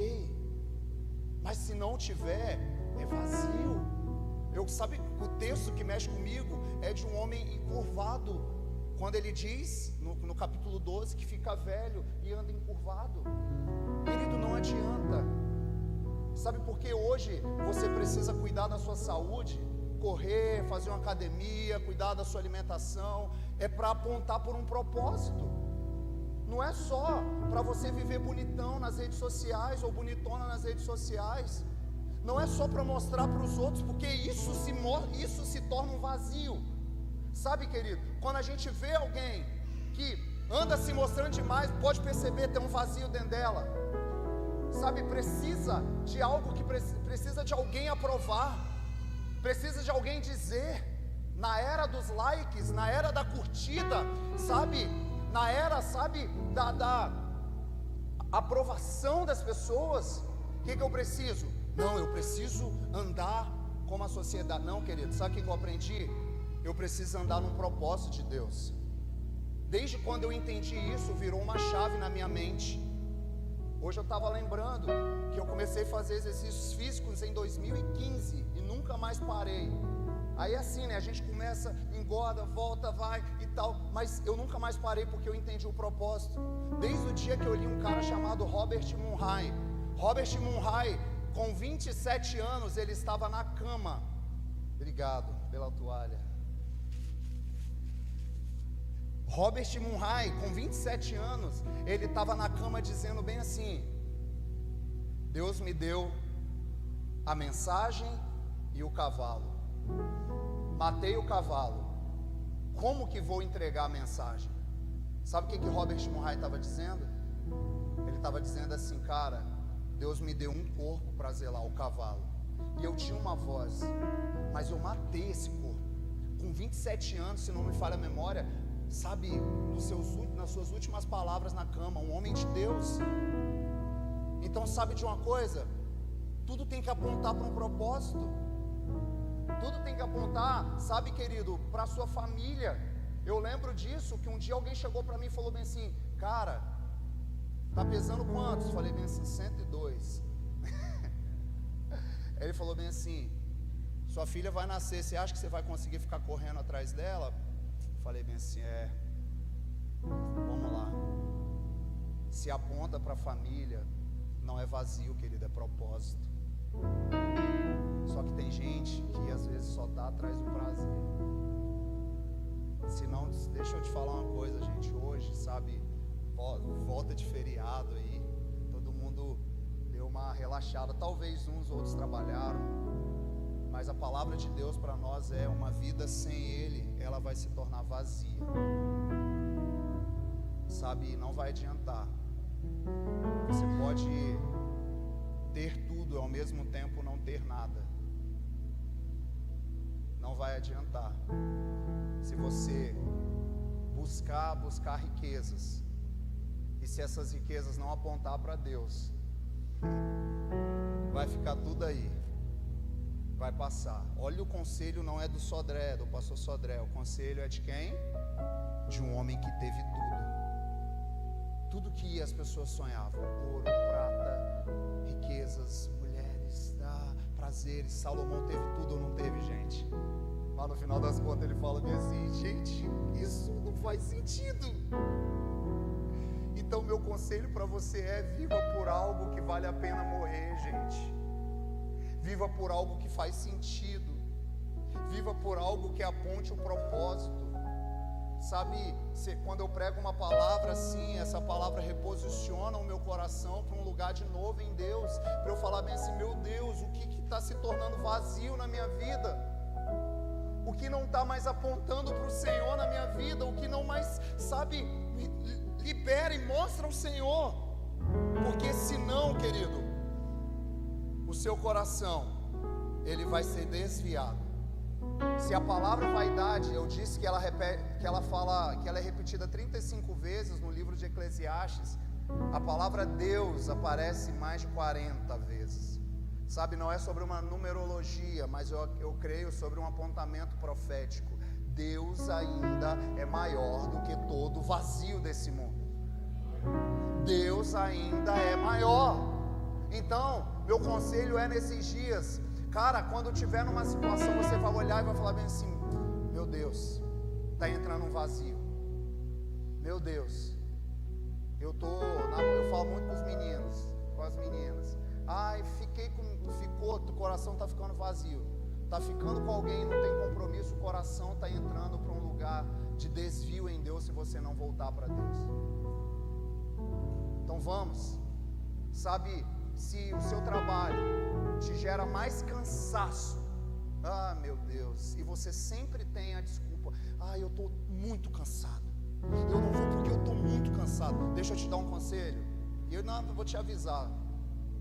mas se não tiver, é vazio. Sabe, o texto que mexe comigo é de um homem encurvado, quando ele diz, no capítulo 12, que fica velho e anda encurvado. Querido, não adianta. Sabe por que hoje você precisa cuidar da sua saúde? Correr, fazer uma academia, cuidar da sua alimentação. É para apontar por um propósito. Não é só para você viver bonitão nas redes sociais ou bonitona nas redes sociais. Não é só para mostrar para os outros, porque isso se torna um vazio. Sabe, querido, quando a gente vê alguém que anda se mostrando demais, pode perceber, tem um vazio dentro dela. Sabe, precisa de algo que precisa de alguém aprovar, precisa de alguém dizer. Na era dos likes, na era da curtida, sabe, na era, sabe, da aprovação das pessoas, o que eu preciso? Não, eu preciso andar como a sociedade. Não, querido, sabe o que eu aprendi? Eu preciso andar num propósito de Deus. Desde quando eu entendi isso, virou uma chave na minha mente. Hoje eu estava lembrando que eu comecei a fazer exercícios físicos em 2015 e nunca mais parei. Aí assim, né, a gente começa, engorda, volta, vai e tal, mas eu nunca mais parei porque eu entendi o propósito. Desde o dia que eu li um cara chamado Robert Munhai. Robert Munhai, com 27 anos, ele estava na cama. Obrigado pela toalha. Robert Munhai, com 27 anos, ele estava na cama dizendo bem assim: Deus me deu a mensagem e o cavalo. Matei o cavalo. Como que vou entregar a mensagem? Sabe o que Robert Munhai estava dizendo? Ele estava dizendo assim: cara, Deus me deu um corpo para zelar o cavalo, e eu tinha uma voz, mas eu matei esse corpo. Com 27 anos, se não me falha a memória, sabe, nas suas últimas palavras na cama, um homem de Deus. Então sabe de uma coisa? Tudo tem que apontar para um propósito. Tudo tem que apontar, sabe, querido, para a sua família. Eu lembro disso, que um dia alguém chegou para mim e falou bem assim: cara, tá pesando quantos? Eu falei bem assim, 102. Ele falou bem assim: sua filha vai nascer, você acha que você vai conseguir ficar correndo atrás dela? Falei bem assim, vamos lá. Se aponta para a família, não é vazio, querido, é propósito. Só que tem gente que às vezes só está atrás do prazer. Se não, deixa eu te falar uma coisa, gente. Hoje, sabe, volta de feriado aí, todo mundo deu uma relaxada. Talvez uns, outros trabalharam, mas a palavra de Deus para nós é: uma vida sem Ele, ela vai se tornar vazia. Sabe, não vai adiantar. Você pode ter tudo e ao mesmo tempo não ter nada. Não vai adiantar. Se você buscar riquezas, e se essas riquezas não apontar para Deus, vai ficar tudo aí. Vai passar. Olha, o conselho não é do Sodré, do pastor Sodré. O conselho é de quem? De um homem que teve tudo. Tudo que as pessoas sonhavam: ouro, prata, riquezas, mulheres, prazeres. Salomão teve tudo ou não teve, gente? Mas no final das contas ele fala bem assim: gente, isso não faz sentido. Então meu conselho para você é: viva por algo que vale a pena morrer, gente. Viva por algo que faz sentido. Viva por algo que aponte o propósito. Sabe, quando eu prego uma palavra assim, essa palavra reposiciona o meu coração para um lugar de novo em Deus, para eu falar bem assim: meu Deus, o que está se tornando vazio na minha vida? O que não está mais apontando para o Senhor na minha vida? O que não mais, sabe, libera e mostra o Senhor? Porque senão, querido, o seu coração, ele vai ser desviado. Se a palavra vaidade, eu disse que ela é repetida 35 vezes no livro de Eclesiastes, a palavra Deus aparece mais de 40 vezes. Sabe, não é sobre uma numerologia, mas eu creio sobre um apontamento profético. Deus ainda é maior do que todo o vazio desse mundo. Deus ainda é maior. Então, meu conselho é nesses dias, cara, quando tiver numa situação, você vai olhar e vai falar bem assim: meu Deus, está entrando um vazio. Meu Deus, eu falo muito com os meninos, com as meninas. Ai, o coração está ficando vazio. Está ficando com alguém, não tem compromisso, o coração está entrando para um lugar de desvio em Deus se você não voltar para Deus. Então vamos, sabe, se o seu trabalho te gera mais cansaço, meu Deus, e você sempre tem a desculpa: eu estou muito cansado, eu não vou porque eu estou muito cansado. Deixa eu te dar um conselho, e eu vou te avisar: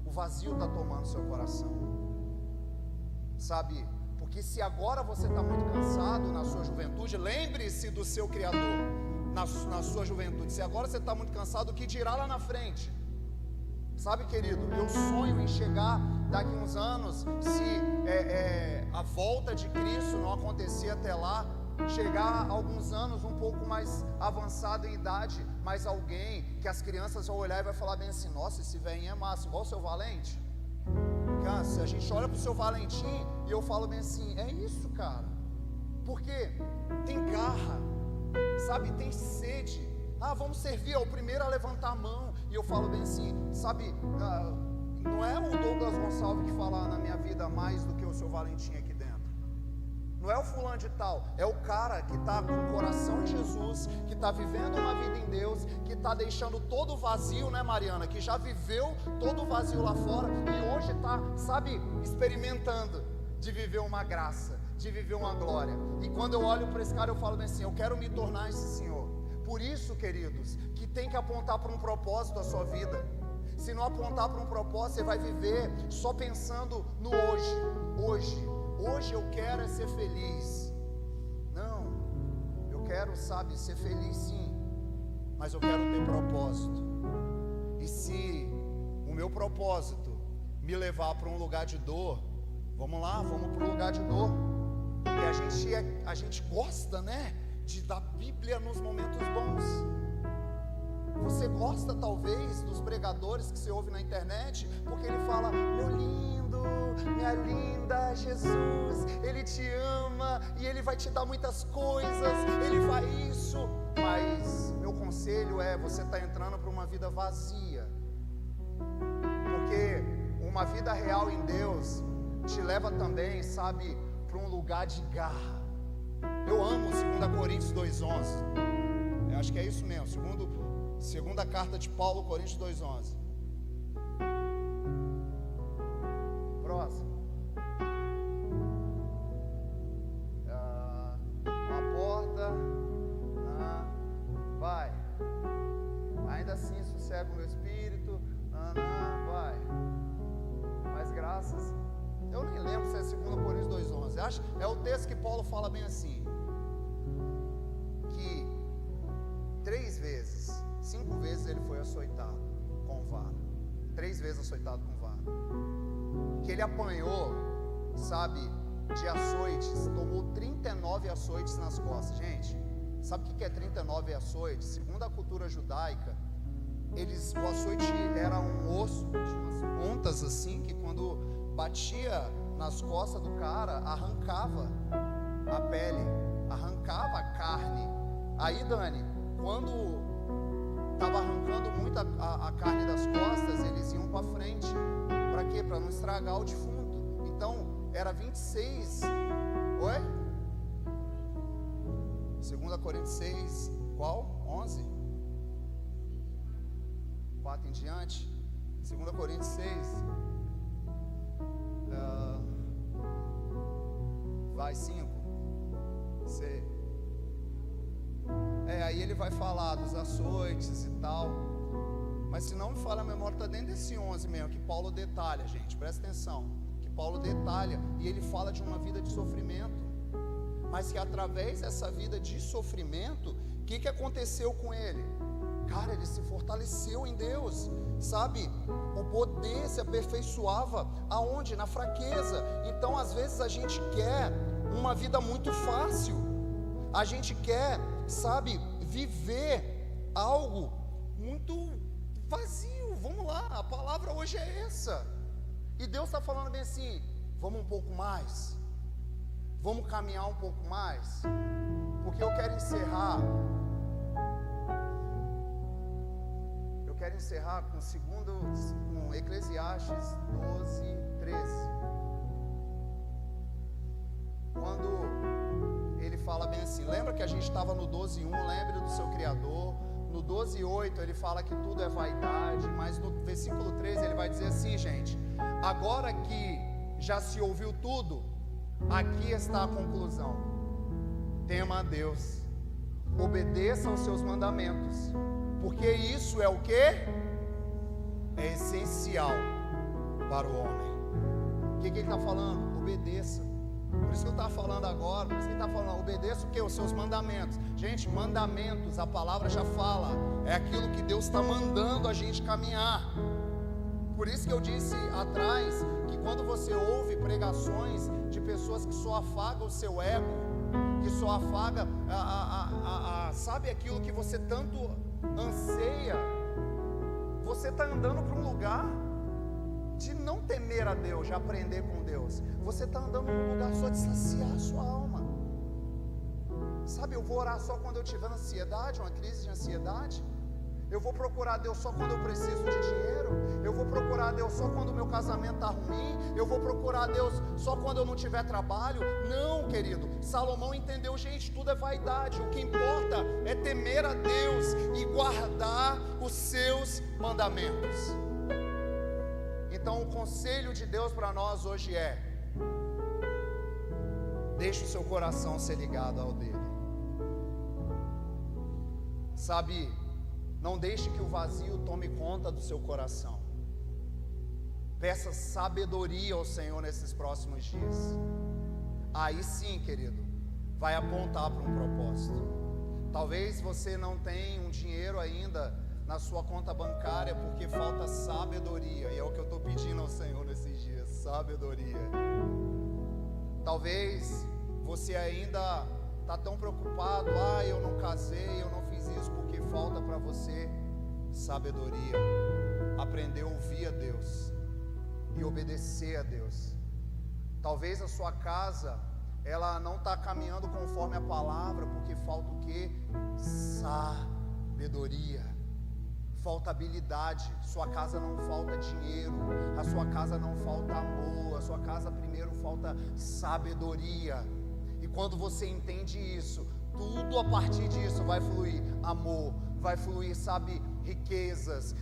o vazio está tomando seu coração, sabe? Porque se agora você está muito cansado na sua juventude, lembre-se do seu Criador na sua juventude. Se agora você está muito cansado, o que dirá lá na frente? Sabe, querido, eu sonho em chegar daqui uns anos, se a volta de Cristo não acontecer até lá, chegar alguns anos um pouco mais avançado em idade, mas alguém que as crianças vão olhar e vai falar bem assim: nossa, esse velhinho é massa, igual o seu Valente. Se a gente olha para o seu Valentim e eu falo bem assim: é isso, cara, porque tem garra, sabe, tem sede. Vamos servir, é o primeiro a levantar a mão. E eu falo bem assim, sabe, não é o Douglas Gonçalves que fala na minha vida mais do que o seu Valentim aqui dentro. Não é o fulano de tal, é o cara que está com o coração em Jesus, que está vivendo uma vida em Deus, que está deixando todo o vazio, né, Mariana? Que já viveu todo o vazio lá fora e hoje está, sabe, experimentando de viver uma graça, de viver uma glória. E quando eu olho para esse cara, eu falo bem assim: eu quero me tornar esse Senhor. Por isso, queridos, que tem que apontar para um propósito a sua vida. Se não apontar para um propósito, você vai viver só pensando no hoje eu quero é ser feliz. Não, eu quero, sabe, ser feliz sim, mas eu quero ter propósito. E se o meu propósito me levar para um lugar de dor, vamos lá, vamos para um lugar de dor. Porque a gente gosta, né, de dar Bíblia nos momentos bons. Você gosta talvez dos pregadores que você ouve na internet, porque ele fala: meu lindo, minha linda, Jesus, Ele te ama e Ele vai te dar muitas coisas, Ele vai isso. Mas meu conselho é: você está entrando para uma vida vazia, porque uma vida real em Deus te leva também, sabe, para um lugar de garra. Eu amo 2 Coríntios 2,11. Eu acho que é isso mesmo, segunda carta de Paulo, Coríntios 2,11. Próximo. Uma porta. Vai. Ainda assim sossego o meu espírito. Vai. Mas graças. Eu nem lembro se é 2 Coríntios 2,11. É o texto que Paulo fala bem assim: que 5 vezes ele foi açoitado com vara. 3 vezes açoitado com vara. Que ele apanhou, sabe, de açoites, tomou 39 açoites nas costas. Gente, sabe o que é 39 açoites? Segundo a cultura judaica, o açoite era um osso, tinha umas pontas assim, que quando batia nas costas do cara, arrancava a pele, arrancava a carne. Aí, Dani, quando estava arrancando muito a carne das costas, eles iam para frente. Para quê? Para não estragar o defunto. Então, era 26. Oi? 2 Coríntios 6, qual? 11? 4 em diante. 2 Coríntios 6. Vai 5. Aí ele vai falar dos açoites e tal. Mas se não me falha a memória, está dentro desse 11 mesmo, que Paulo detalha, gente, presta atenção, que Paulo detalha, e ele fala de uma vida de sofrimento, mas que através dessa vida de sofrimento, o que aconteceu com ele? Cara, ele se fortaleceu em Deus, sabe? O poder se aperfeiçoava aonde? Na fraqueza. Então às vezes a gente quer uma vida muito fácil, a gente quer, sabe, viver algo muito vazio. Vamos lá, a palavra hoje é essa, e Deus está falando bem assim: vamos um pouco mais, vamos caminhar um pouco mais, porque eu quero encerrar com Eclesiastes 12:13, quando ele fala bem assim. Lembra que a gente estava no 12:1, lembre do seu Criador. No 12:8 ele fala que tudo é vaidade, mas no versículo 13 ele vai dizer assim, gente: agora que já se ouviu tudo, aqui está a conclusão: tema a Deus, obedeça aos seus mandamentos, porque isso é o que? É essencial para o homem. O que ele está falando? Obedeça. Por isso que eu estava falando agora, por isso que ele está falando, obedeça o que? Os seus mandamentos. Gente, mandamentos, a palavra já fala, é aquilo que Deus está mandando a gente caminhar. Por isso que eu disse atrás, que quando você ouve pregações de pessoas que só afagam o seu ego, que só afaga, sabe, aquilo que você tanto anseia, você está andando para um lugar de não temer a Deus, de aprender com Deus. Você está andando num lugar só de saciar a sua alma. Sabe, eu vou orar só quando eu tiver ansiedade, uma crise de ansiedade. Eu vou procurar Deus só quando eu preciso de dinheiro. Eu vou procurar Deus só quando o meu casamento está ruim. Eu vou procurar Deus só quando eu não tiver trabalho. Não, querido, Salomão entendeu, gente, tudo é vaidade. O que importa é temer a Deus e guardar os seus mandamentos. Então o conselho de Deus para nós hoje é: deixe o seu coração ser ligado ao dele. Sabe, não deixe que o vazio tome conta do seu coração. Peça sabedoria ao Senhor nesses próximos dias. Aí sim, querido, vai apontar para um propósito. Talvez você não tenha um dinheiro ainda na sua conta bancária porque falta sabedoria, e é o que eu estou pedindo ao Senhor nesses dias: sabedoria. Talvez você ainda está tão preocupado: eu não casei, eu não fiz isso, porque falta para você sabedoria, aprender a ouvir a Deus e obedecer a Deus. Talvez a sua casa, ela não está caminhando conforme a palavra, porque falta o que? Sabedoria, falta habilidade. Sua casa não falta dinheiro, a sua casa não falta amor, a sua casa primeiro falta sabedoria. E quando você entende isso, tudo a partir disso vai fluir amor, vai fluir, sabe, riquezas.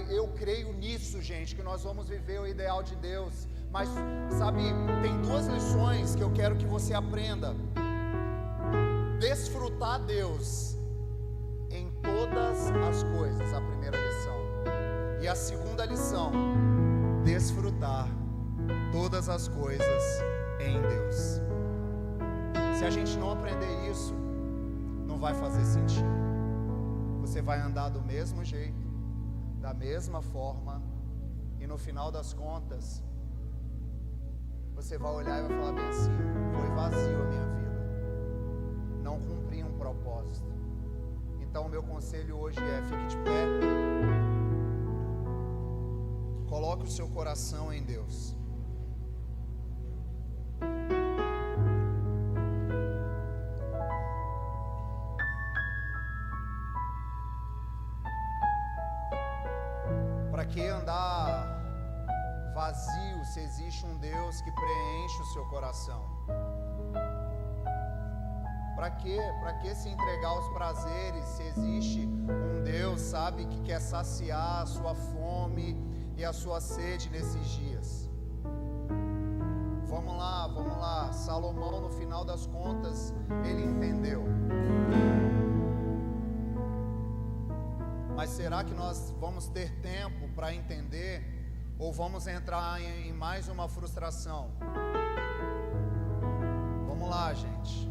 Eu creio nisso, gente, que nós vamos viver o ideal de Deus. Mas, sabe, tem duas lições que eu quero que você aprenda: desfrutar Deus em todas as coisas, a primeira lição. E a segunda lição: desfrutar todas as coisas em Deus. Se a gente não aprender isso, não vai fazer sentido. Você vai andar do mesmo jeito, da mesma forma, e no final das contas, você vai olhar e vai falar bem assim: foi vazio a minha vida, não cumpri um propósito. Então o meu conselho hoje é: fique de pé, coloque o seu coração em Deus. Para que andar vazio se existe um Deus que preenche o seu coração? Para que se entregar aos prazeres se existe um Deus, sabe, que quer saciar a sua fome e a sua sede nesses dias? Vamos lá, Salomão, no final das contas, ele entendeu. Mas será que nós vamos ter tempo para entender? Ou vamos entrar em mais uma frustração? Vamos lá, gente.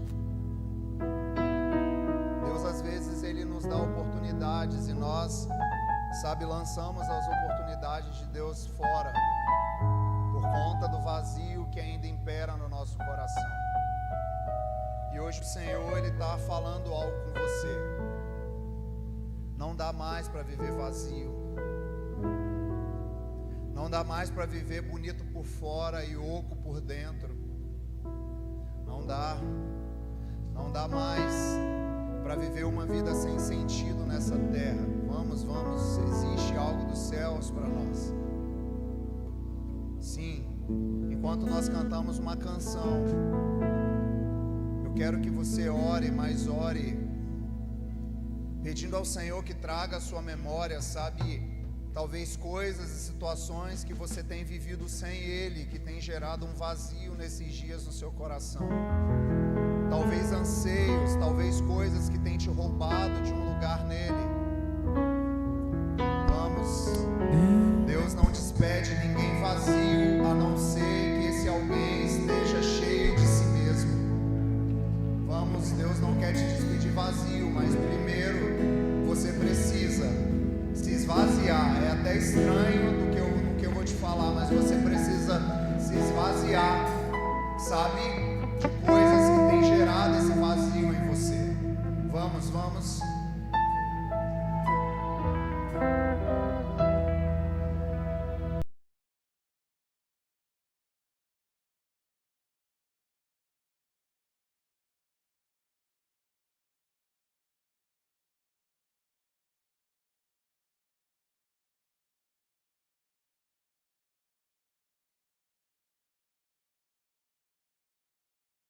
Deus às vezes Ele nos dá oportunidades e nós, lançamos as oportunidades de Deus fora por conta do vazio que ainda impera no nosso coração. E hoje o Senhor Ele está falando algo com você. Não dá mais para viver vazio. Não dá mais para viver bonito por fora e oco por dentro. Não dá mais para viver uma vida sem sentido nessa terra. Vamos, existe algo dos céus para nós. Sim, enquanto nós cantamos uma canção, eu quero que você ore, mas ore pedindo ao Senhor que traga à sua memória, talvez coisas e situações que você tem vivido sem Ele, que tem gerado um vazio nesses dias no seu coração. Talvez anseios, talvez coisas que tem te roubado de um lugar nele. Vamos, Deus não despede ninguém vazio, a não ser que esse alguém esteja cheio de si mesmo. Vamos, Deus não quer te despedir vazio, mas primeiro você precisa se esvaziar. É até estranho